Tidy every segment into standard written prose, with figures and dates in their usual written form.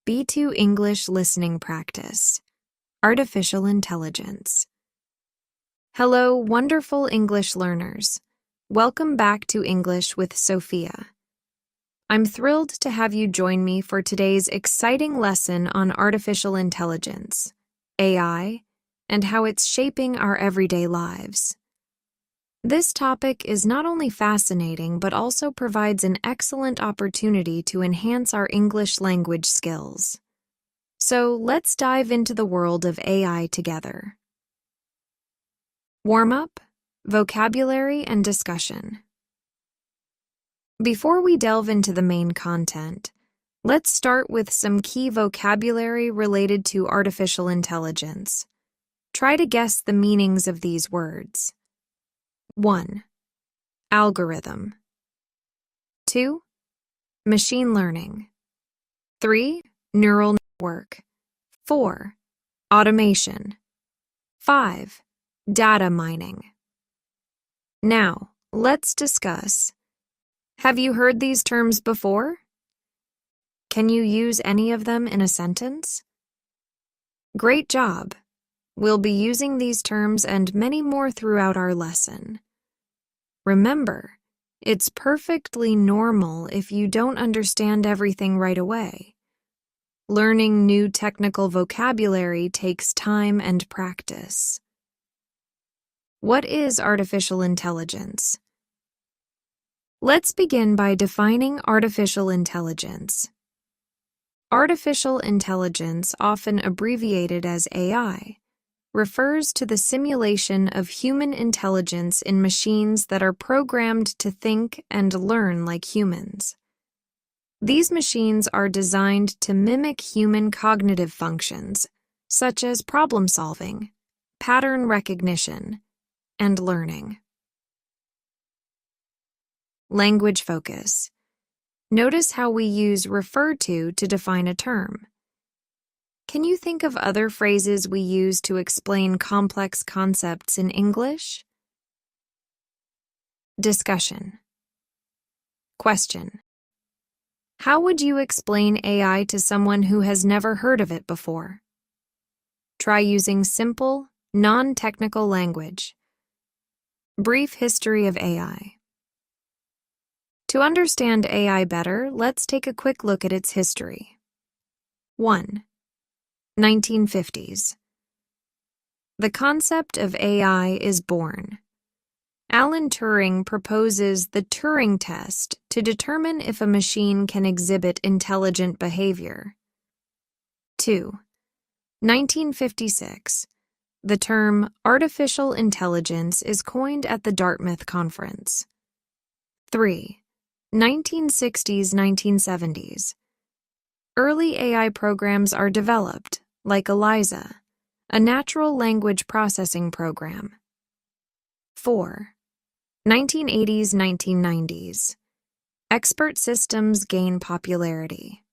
B2 English Listening Practice, Artificial Intelligence. Hello, wonderful English learners. Welcome back to English with Sophia. I'm thrilled to have you join me for today's exciting lesson on artificial intelligence, AI, and how it's shaping our everyday lives. This topic is not only fascinating but also provides an excellent opportunity to enhance our English language skills. So let's dive into the world of AI together. Warm-up, vocabulary, and discussion. Before we delve into the main content, let's start with some key vocabulary related to artificial intelligence. Try to guess the meanings of these words. 1. Algorithm. 2. Machine learning. 3. Neural network. 4. Automation. 5. Data mining. Now, let's discuss. Have you heard these terms before? Can you use any of them in a sentence? Great job! We'll be using these terms and many more throughout our lesson. Remember, it's perfectly normal if you don't understand everything right away. Learning new technical vocabulary takes time and practice. What is artificial intelligence? Let's begin by defining artificial intelligence. Artificial intelligence, often abbreviated as AI, refers to the simulation of human intelligence in machines that are programmed to think and learn like humans. These machines are designed to mimic human cognitive functions, such as problem-solving, pattern recognition, and learning. Language focus. Notice how we use refer to define a term. Can you think of other phrases we use to explain complex concepts in English? Discussion. Question. How would you explain AI to someone who has never heard of it before? Try using simple, non-technical language. Brief history of AI. To understand AI better, let's take a quick look at its history. 1. 1950s. The concept of AI is born. Alan Turing proposes the Turing test to determine if a machine can exhibit intelligent behavior. 2. 1956. The term artificial intelligence is coined at the Dartmouth Conference. 3. 1960s-1970s. Early AI programs are developed, like ELIZA, a natural language processing program. 4. 1980s-1990s. Expert systems gain popularity.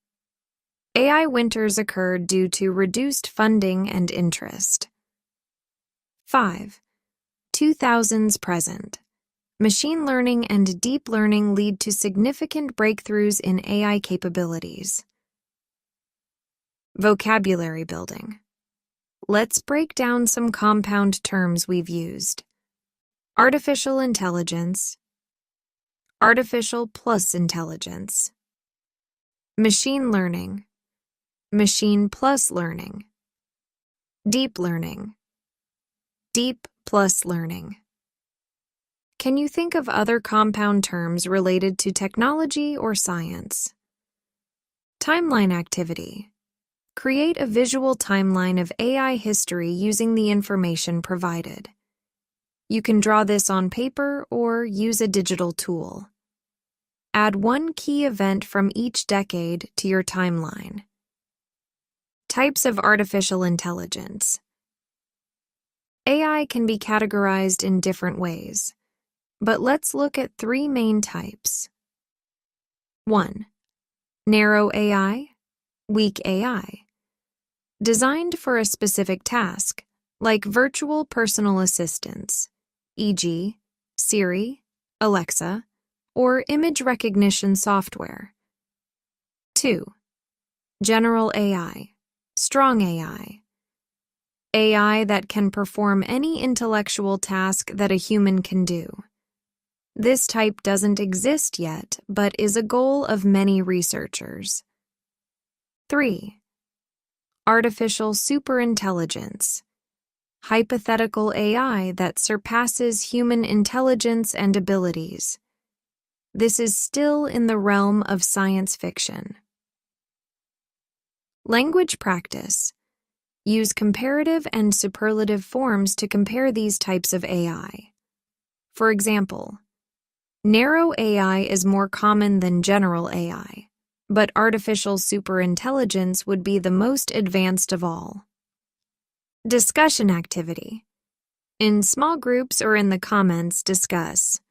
AI winters occurred due to reduced funding and interest. 5. 2000s present. Machine learning and deep learning lead to significant breakthroughs in AI capabilities. Vocabulary building. Let's break down some compound terms we've used. Artificial intelligence, artificial plus intelligence, machine learning, machine plus learning, deep learning, deep plus learning. Can you think of other compound terms related to technology or science? Timeline activity. Create a visual timeline of AI history using the information provided. You can draw this on paper or use a digital tool. Add one key event from each decade to your timeline. Types of artificial intelligence. AI can be categorized in different ways, but let's look at three main types. 1. Narrow AI, weak AI. Designed for a specific task, like virtual personal assistants, e.g., Siri, Alexa, or image recognition software. 2. General AI, strong AI. AI that can perform any intellectual task that a human can do. This type doesn't exist yet, but is a goal of many researchers. 3. Artificial superintelligence. Hypothetical AI that surpasses human intelligence and abilities. This is still in the realm of science fiction. Language practice. Use comparative and superlative forms to compare these types of AI. For example, narrow AI is more common than general AI, but artificial superintelligence would be the most advanced of all. Discussion activity. In small groups or in the comments, discuss.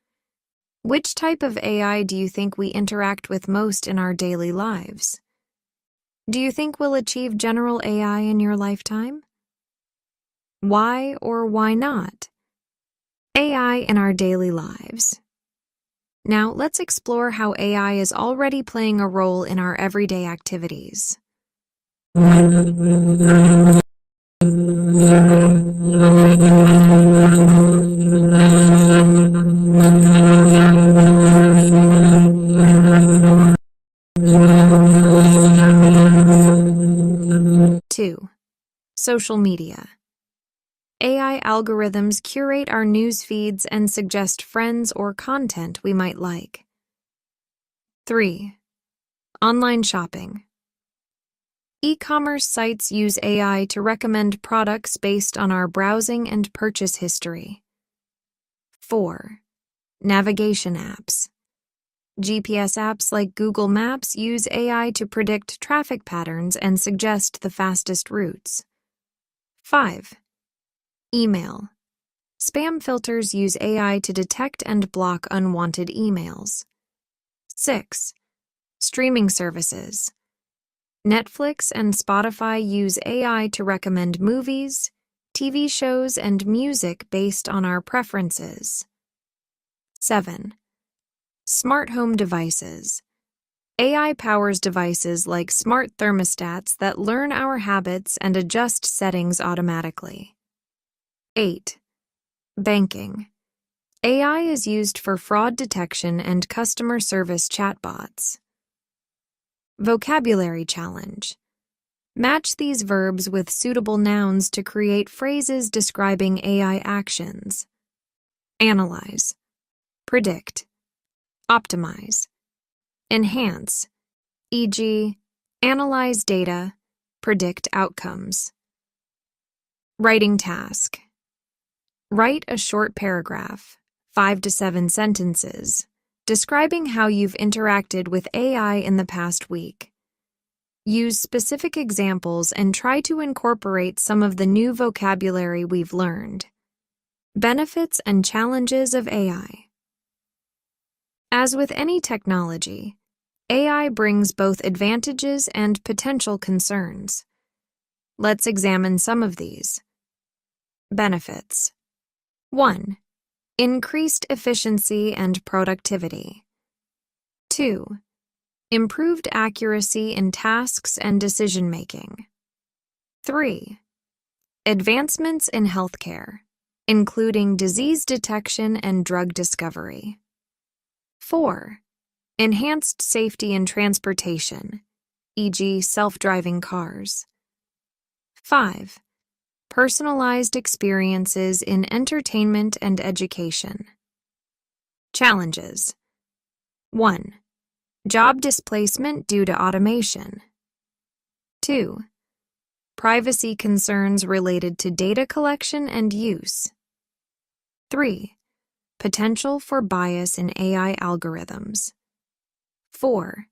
Which type of AI do you think we interact with most in our daily lives? Do you think we'll achieve general AI in your lifetime? Why or why not? AI in our daily lives. Now, let's explore how AI is already playing a role in our everyday activities. 2. Social media. AI algorithms curate our news feeds and suggest friends or content we might like. 3. Online shopping. E-commerce sites use AI to recommend products based on our browsing and purchase history. 4. Navigation apps. GPS apps like Google Maps use AI to predict traffic patterns and suggest the fastest routes. 5. Email. Spam filters use AI to detect and block unwanted emails. 6. Streaming services. Netflix and Spotify use AI to recommend movies, TV shows, and music based on our preferences. 7. Smart home devices. AI powers devices like smart thermostats that learn our habits and adjust settings automatically. 8. Banking. AI is used for fraud detection and customer service chatbots. Vocabulary challenge. Match these verbs with suitable nouns to create phrases describing AI actions. Analyze. Predict. Optimize. Enhance, e.g., analyze data, predict outcomes. Writing task. Write a short paragraph, 5 to 7 sentences, describing how you've interacted with AI in the past week. Use specific examples and try to incorporate some of the new vocabulary we've learned. Benefits and challenges of AI. As with any technology, AI brings both advantages and potential concerns. Let's examine some of these. Benefits. 1. Increased efficiency and productivity. 2. Improved accuracy in tasks and decision-making. 3. Advancements in healthcare, including disease detection and drug discovery. 4. Enhanced safety in transportation, e.g., self-driving cars. 5. Personalized experiences in entertainment and education. Challenges. 1. Job displacement due to automation. 2. Privacy concerns related to data collection and use. 3. Potential for bias in AI algorithms. 4.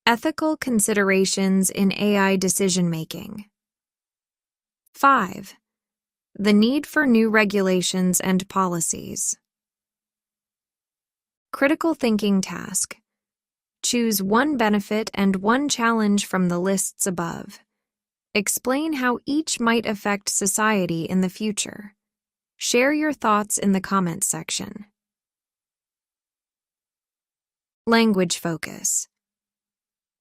Ethical considerations in AI decision-making. 5. The need for new regulations and policies. Critical thinking task. Choose one benefit and one challenge from the lists above. Explain how each might affect society in the future. Share your thoughts in the comments section. Language focus.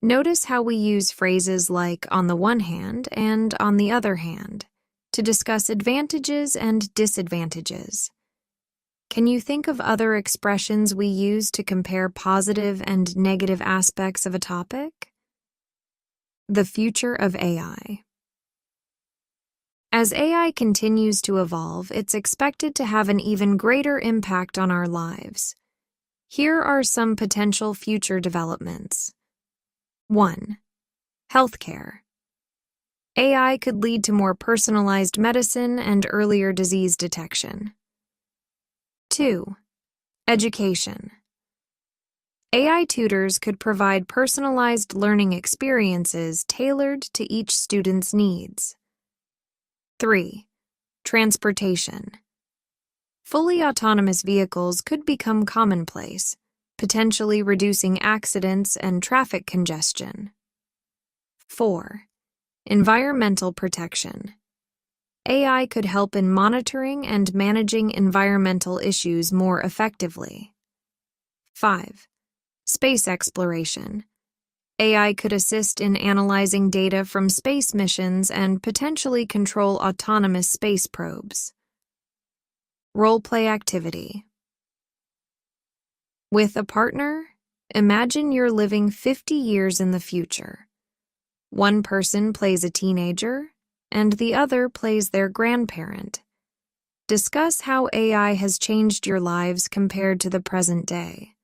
Notice how we use phrases like on the one hand and on the other hand to discuss advantages and disadvantages. Can you think of other expressions we use to compare positive and negative aspects of a topic? The future of AI. As AI continues to evolve, it's expected to have an even greater impact on our lives. Here are some potential future developments. 1. Healthcare. AI could lead to more personalized medicine and earlier disease detection. 2. Education. AI tutors could provide personalized learning experiences tailored to each student's needs. 3. Transportation. Fully autonomous vehicles could become commonplace, potentially reducing accidents and traffic congestion. 4. Environmental protection. AI could help in monitoring and managing environmental issues more effectively. 5. Space exploration. AI could assist in analyzing data from space missions and potentially control autonomous space probes. Role-play activity. With a partner, imagine you're living 50 years in the future. One person plays a teenager, and the other plays their grandparent. Discuss how AI has changed your lives compared to the present day.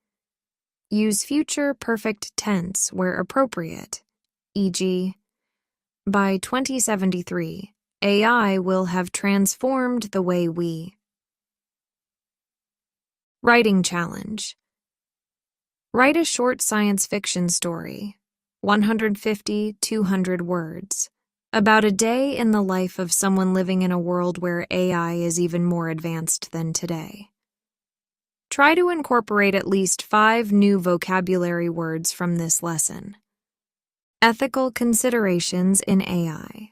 Use future perfect tense where appropriate, e.g., by 2073, AI will have transformed the way we. Writing challenge. Write a short science fiction story, 150-200 words, about a day in the life of someone living in a world where AI is even more advanced than today. Try to incorporate at least 5 new vocabulary words from this lesson. Ethical considerations in AI.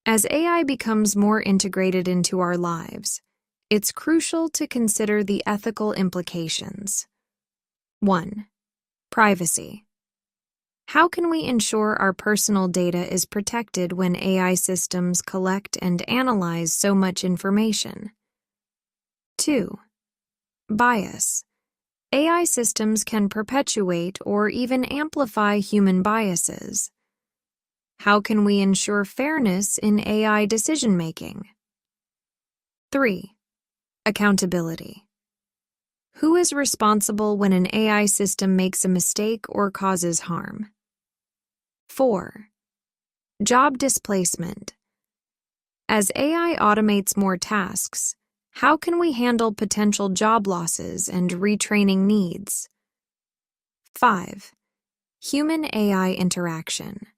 As AI becomes more integrated into our lives, it's crucial to consider the ethical implications. 1. Privacy. How can we ensure our personal data is protected when AI systems collect and analyze so much information? 2. Bias. AI systems can perpetuate or even amplify human biases. How can we ensure fairness in AI decision-making? 3. Accountability. Who is responsible when an AI system makes a mistake or causes harm? 4. Job displacement. As AI automates more tasks, how can we handle potential job losses and retraining needs? 5. Human-AI interaction.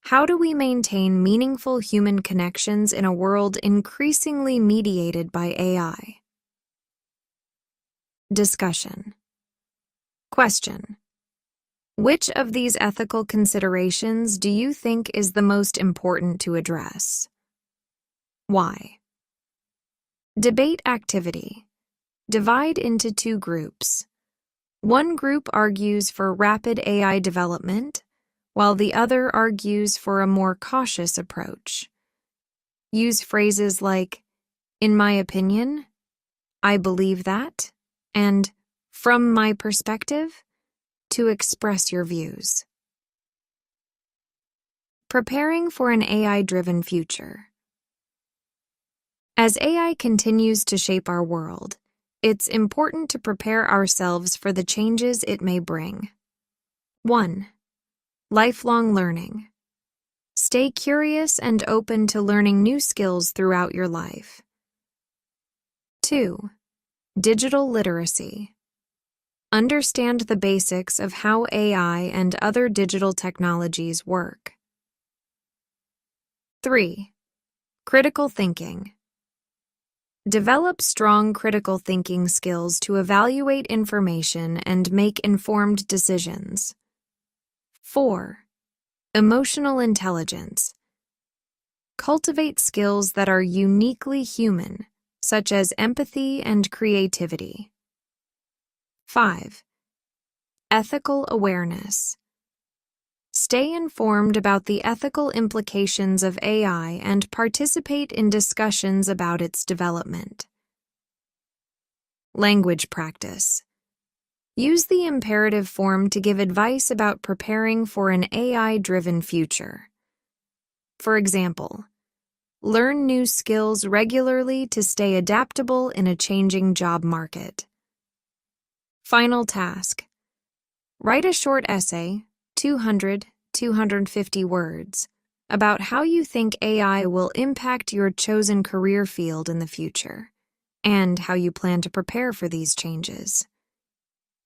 How do we maintain meaningful human connections in a world increasingly mediated by AI? Discussion. Question. Which of these ethical considerations do you think is the most important to address? Why? Debate activity. Divide into 2 groups. One group argues for rapid AI development, while the other argues for a more cautious approach. Use phrases like, "in my opinion," "I believe that," and "from my perspective," to express your views. Preparing for an AI-driven future. As AI continues to shape our world, it's important to prepare ourselves for the changes it may bring. 1. Lifelong learning. Stay curious and open to learning new skills throughout your life. 2. Digital literacy. Understand the basics of how AI and other digital technologies work. 3. Critical thinking. Develop strong critical thinking skills to evaluate information and make informed decisions. 4. Emotional intelligence. Cultivate skills that are uniquely human, such as empathy and creativity. 5. Ethical awareness. Stay informed about the ethical implications of AI and participate in discussions about its development. Language practice. Use the imperative form to give advice about preparing for an AI-driven future. For example, learn new skills regularly to stay adaptable in a changing job market. Final task. Write a short essay, 250 words, about how you think AI will impact your chosen career field in the future, and how you plan to prepare for these changes.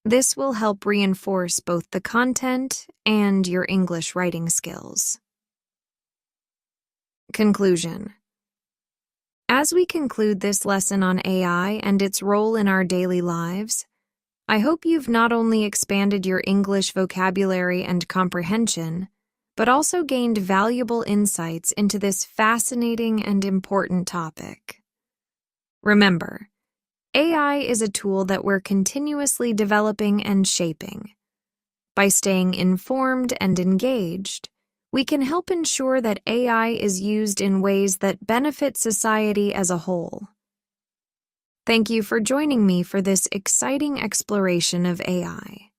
This will help reinforce both the content and your English writing skills. Conclusion. As we conclude this lesson on AI and its role in our daily lives, I hope you've not only expanded your English vocabulary and comprehension, but also gained valuable insights into this fascinating and important topic. Remember, AI is a tool that we're continuously developing and shaping. By staying informed and engaged, we can help ensure that AI is used in ways that benefit society as a whole. Thank you for joining me for this exciting exploration of AI.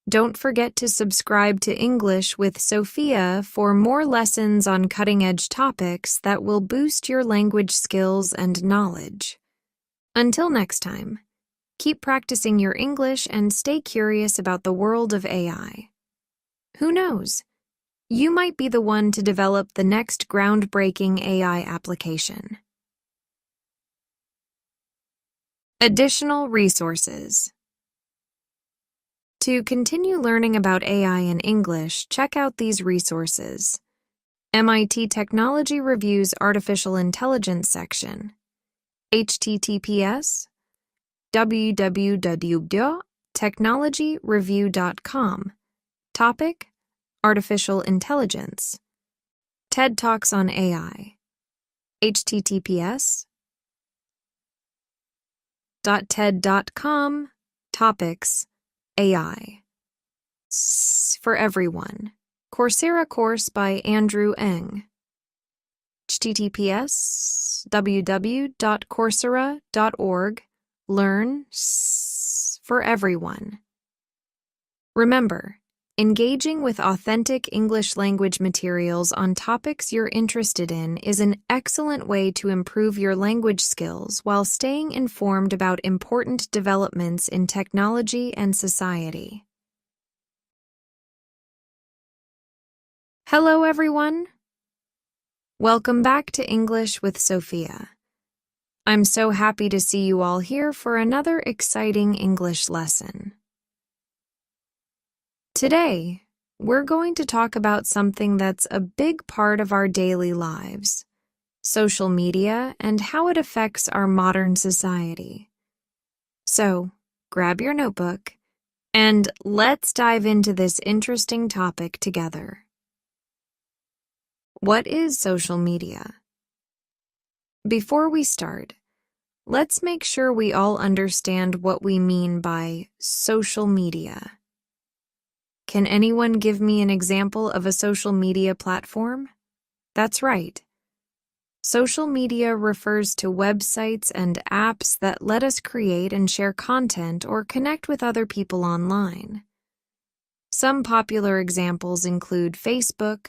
Don't forget to subscribe to English with Sophia for more lessons on cutting-edge topics that will boost your language skills and knowledge. Until next time, keep practicing your English and stay curious about the world of AI. Who knows? You might be the one to develop the next groundbreaking AI application. Additional resources. To continue learning about AI in English, check out these resources. MIT Technology Review's Artificial Intelligence section. https://www.technologyreview.com. Topic: Artificial Intelligence. TED Talks on AI. https://ted.com. Topics: AI. For everyone. Coursera course by Andrew Ng. https://www.coursera.org. Learn for everyone. Remember, engaging with authentic English language materials on topics you're interested in is an excellent way to improve your language skills while staying informed about important developments in technology and society. Hello, everyone. Welcome back to English with Sophia. I'm so happy to see you all here for another exciting English lesson. Today, we're going to talk about something that's a big part of our daily lives, social media and how it affects our modern society. So, grab your notebook and let's dive into this interesting topic together. What is social media? Before we start, let's make sure we all understand what we mean by social media. Can anyone give me an example of a social media platform? That's right. Social media refers to websites and apps that let us create and share content or connect with other people online. Some popular examples include Facebook,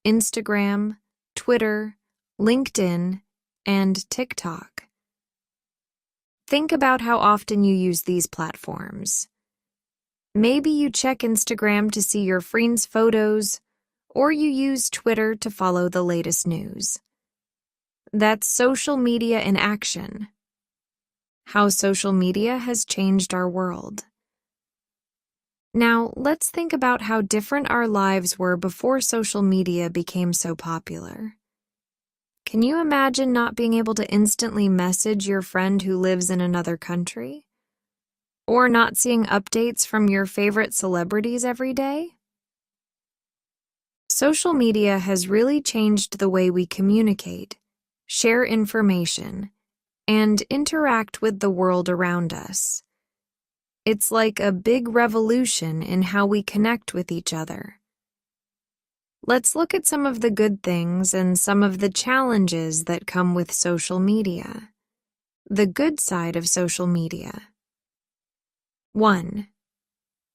Instagram, Twitter, LinkedIn, and TikTok. Think about how often you use these platforms. Maybe you check Instagram to see your friends' photos, or you use Twitter to follow the latest news. That's social media in action. How social media has changed our world. Now, let's think about how different our lives were before social media became so popular. Can you imagine not being able to instantly message your friend who lives in another country? Or not seeing updates from your favorite celebrities every day? Social media has really changed the way we communicate, share information, and interact with the world around us. It's like a big revolution in how we connect with each other. Let's look at some of the good things and some of the challenges that come with social media. The good side of social media. 1.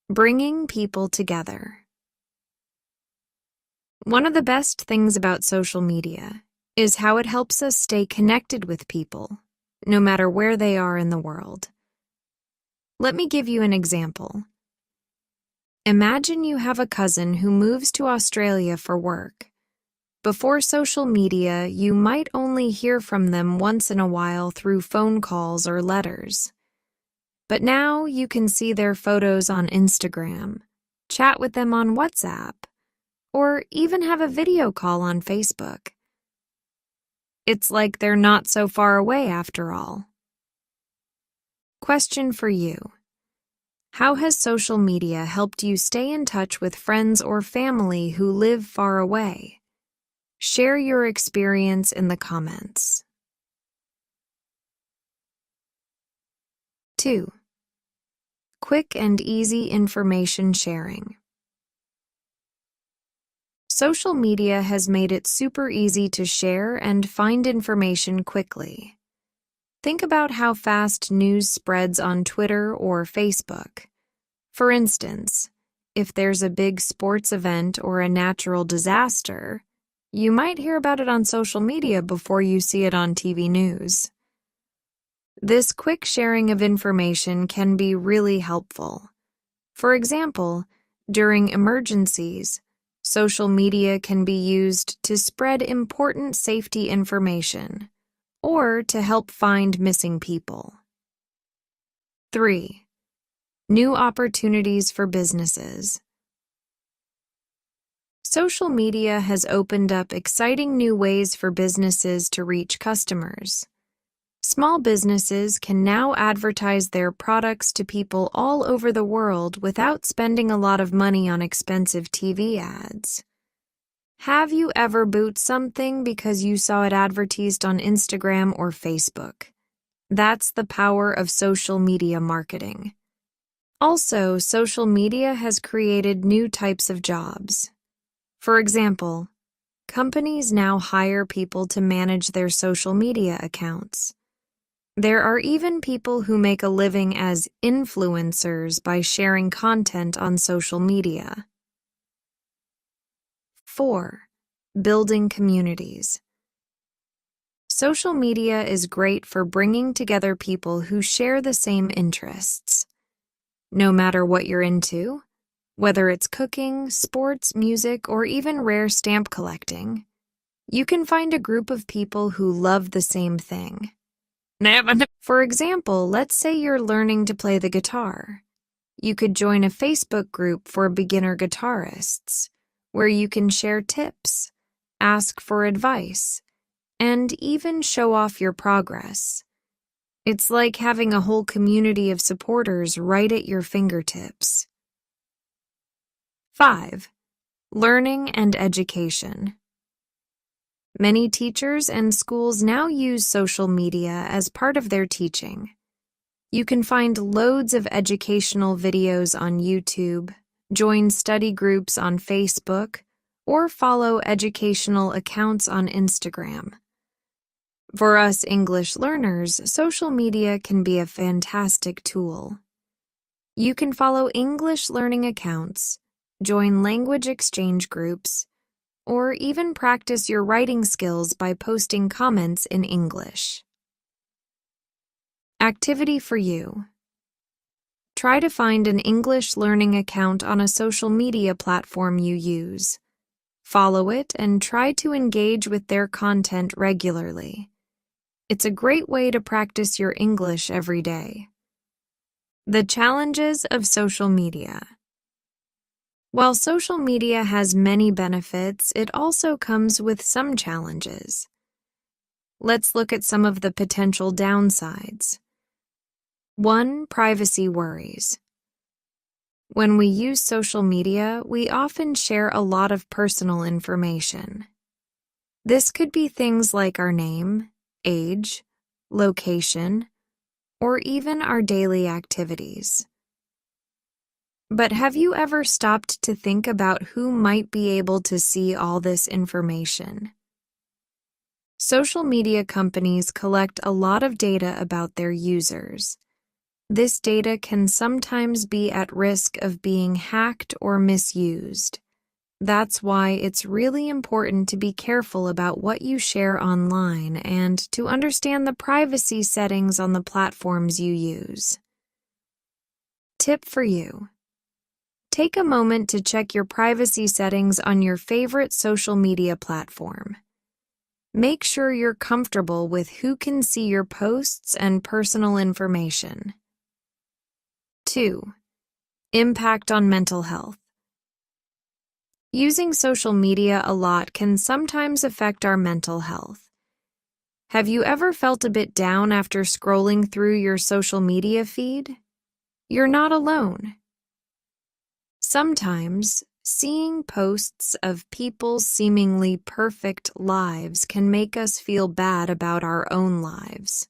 Bringing people together. One of the best things about social media is how it helps us stay connected with people, no matter where they are in the world. Let me give you an example. Imagine you have a cousin who moves to Australia for work. Before social media, you might only hear from them once in a while through phone calls or letters. But now you can see their photos on Instagram, chat with them on WhatsApp, or even have a video call on Facebook. It's like they're not so far away after all. Question for you. How has social media helped you stay in touch with friends or family who live far away? Share your experience in the comments. 2. Quick and easy information sharing. Social media has made it super easy to share and find information quickly. Think about how fast news spreads on Twitter or Facebook. For instance, if there's a big sports event or a natural disaster, you might hear about it on social media before you see it on TV news. This quick sharing of information can be really helpful. For example, during emergencies, social media can be used to spread important safety information or to help find missing people. 3. New opportunities for businesses. Social media has opened up exciting new ways for businesses to reach customers. Small businesses can now advertise their products to people all over the world without spending a lot of money on expensive TV ads. Have you ever bought something because you saw it advertised on Instagram or Facebook? That's the power of social media marketing. Also, social media has created new types of jobs. For example, companies now hire people to manage their social media accounts. There are even people who make a living as influencers by sharing content on social media. 4. Building communities. Social media is great for bringing together people who share the same interests. No matter what you're into, whether it's cooking, sports, music, or even rare stamp collecting, you can find a group of people who love the same thing. For example, let's say you're learning to play the guitar. You could join a Facebook group for beginner guitarists, where you can share tips, ask for advice, and even show off your progress. It's like having a whole community of supporters right at your fingertips. 5. Learning and education. Many teachers and schools now use social media as part of their teaching. You can find loads of educational videos on YouTube, join study groups on Facebook, or follow educational accounts on Instagram. For us English learners, social media can be a fantastic tool. You can follow English learning accounts, join language exchange groups, or even practice your writing skills by posting comments in English. Activity for you. Try to find an English learning account on a social media platform you use. Follow it and try to engage with their content regularly. It's a great way to practice your English every day. The challenges of social media. While social media has many benefits, it also comes with some challenges. Let's look at some of the potential downsides. 1. Privacy worries. When we use social media, we often share a lot of personal information. This could be things like our name, age, location, or even our daily activities. But have you ever stopped to think about who might be able to see all this information? Social media companies collect a lot of data about their users. This data can sometimes be at risk of being hacked or misused. That's why it's really important to be careful about what you share online and to understand the privacy settings on the platforms you use. Tip for you. Take a moment to check your privacy settings on your favorite social media platform. Make sure you're comfortable with who can see your posts and personal information. 2. Impact on mental health. Using social media a lot can sometimes affect our mental health. Have you ever felt a bit down after scrolling through your social media feed? You're not alone. Sometimes, seeing posts of people's seemingly perfect lives can make us feel bad about our own lives.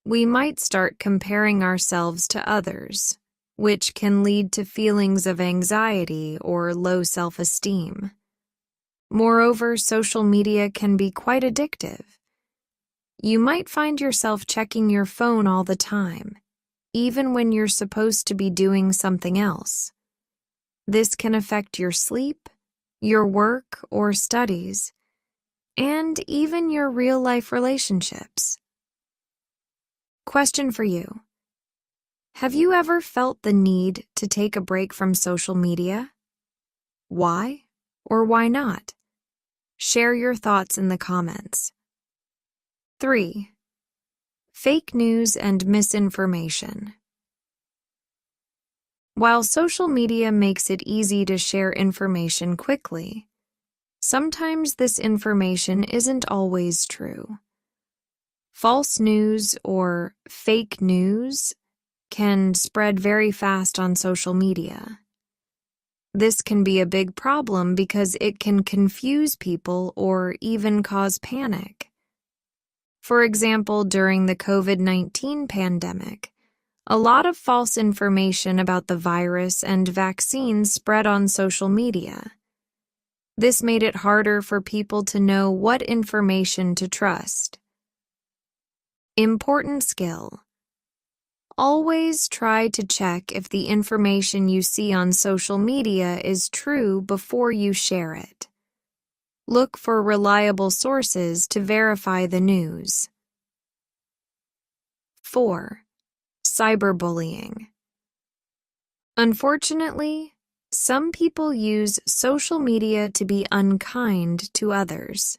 We might start comparing ourselves to others, which can lead to feelings of anxiety or low self-esteem. Moreover, social media can be quite addictive. You might find yourself checking your phone all the time, even when you're supposed to be doing something else. This can affect your sleep, your work or studies, and even your real-life relationships. Question for you. Have you ever felt the need to take a break from social media? Why or why not? Share your thoughts in the comments. 3. Fake news and misinformation. While social media makes it easy to share information quickly, sometimes this information isn't always true. False news or fake news can spread very fast on social media. This can be a big problem because it can confuse people or even cause panic. For example, during the COVID-19 pandemic, a lot of false information about the virus and vaccines spread on social media. This made it harder for people to know what information to trust. Important skill. Always try to check if the information you see on social media is true before you share it. Look for reliable sources to verify the news. 4. Cyberbullying. Unfortunately, some people use social media to be unkind to others.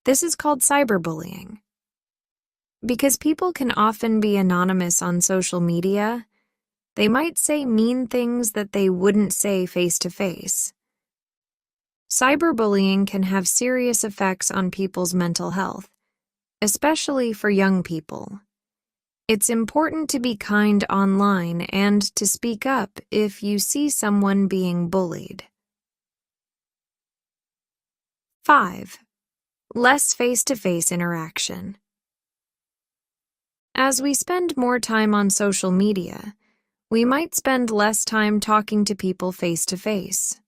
This is called cyberbullying. Because people can often be anonymous on social media, they might say mean things that they wouldn't say face-to-face. Cyberbullying can have serious effects on people's mental health, especially for young people. It's important to be kind online and to speak up if you see someone being bullied. 5. Less face-to-face interaction. As we spend more time on social media, we might spend less time talking to people face-to-face.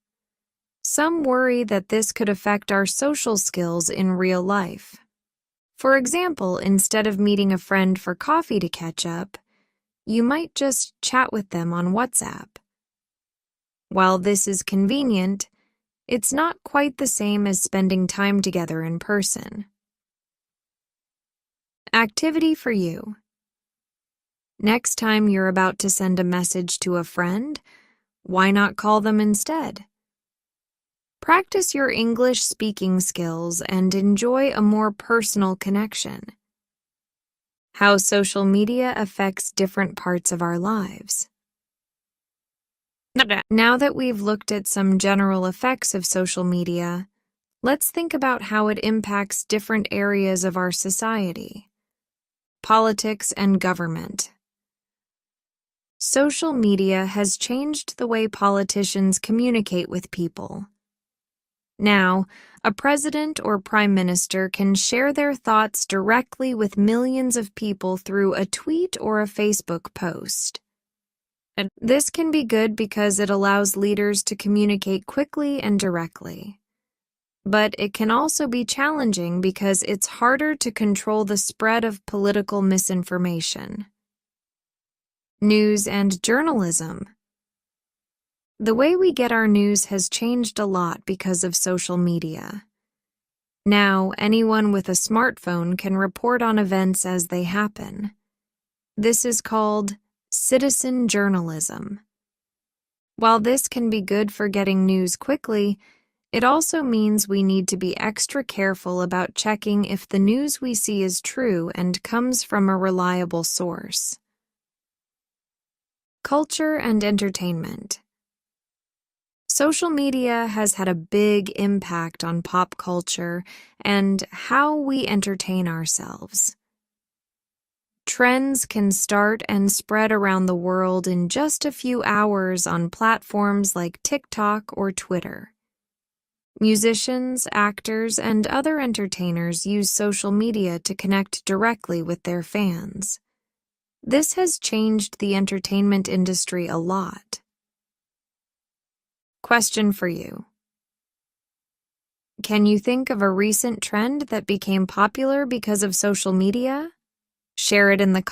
Some worry that this could affect our social skills in real life. For example, instead of meeting a friend for coffee to catch up, you might just chat with them on WhatsApp. While this is convenient, it's not quite the same as spending time together in person. Activity for you. Next time you're about to send a message to a friend, why not call them instead? Practice your English speaking skills and enjoy a more personal connection. How social media affects different parts of our lives. Now that we've looked at some general effects of social media, let's think about how it impacts different areas of our society. Politics and government. Social media has changed the way politicians communicate with people. Now, a president or prime minister can share their thoughts directly with millions of people through a tweet or a Facebook post. This can be good because it allows leaders to communicate quickly and directly. But it can also be challenging because it's harder to control the spread of political misinformation. News and journalism. The way we get our news has changed a lot because of social media. Now, anyone with a smartphone can report on events as they happen. This is called citizen journalism. While this can be good for getting news quickly, it also means we need to be extra careful about checking if the news we see is true and comes from a reliable source. Culture and entertainment. Social media has had a big impact on pop culture and how we entertain ourselves. Trends can start and spread around the world in just a few hours on platforms like TikTok or Twitter. Musicians, actors, and other entertainers use social media to connect directly with their fans. This has changed the entertainment industry a lot. Question for you. Can you think of a recent trend that became popular because of social media? Share it in the